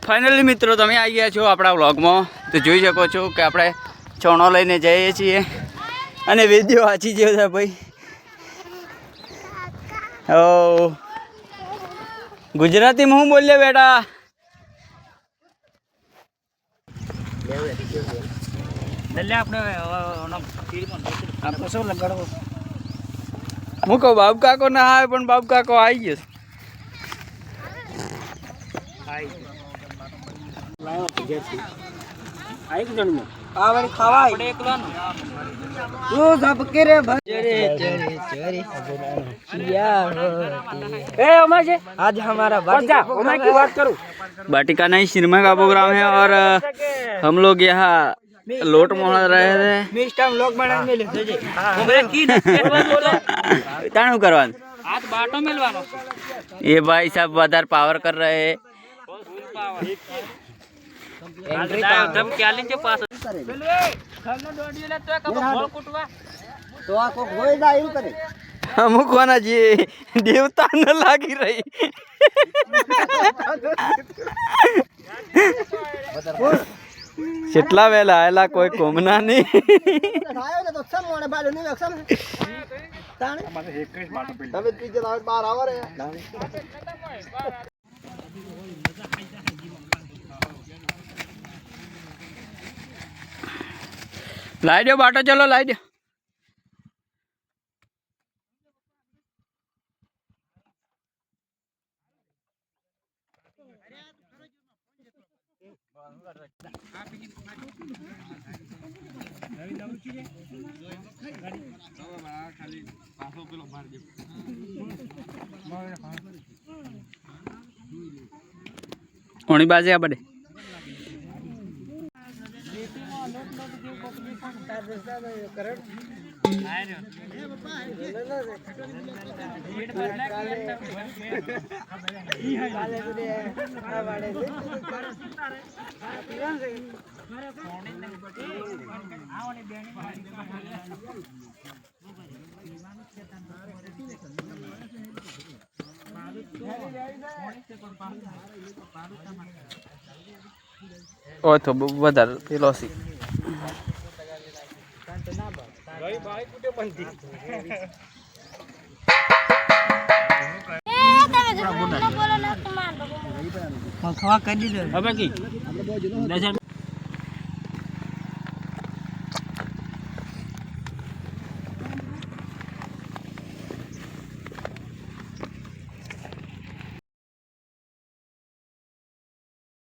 Finally મિત્રો તમે આવી ગયા છો આપણા વ્લોગમાં તો જોઈ શકો છો કે આપણે ચણો લઈને જઈએ છીએ અને વિડીયો વાંચી ગયો છે ભાઈ. ઓ ગુજરાતીમાં હું બોલ્યો બેટા? હું કહું બાબુ કાકો ના આવે પણ બાબુ કાકો આવી ગયો. आज हमारा बाटिका नहीं सिनेमा का प्रोग्राम है और हम लोग यहाँ लोट मोहन रहे थे. ताणु करवान ये भाई साहब बाजार पावर कर रहे हैं. મૂકવાના જે દેવતા ન લાગી રહી. કેટલા વેલા આયેલા કોઈ કોમના નહીં. લાઈ દો બાટો, ચલો લાઈ દો. કોની બાજે આ બડે ઓ તો વધારે પેલો સી खवा कर दी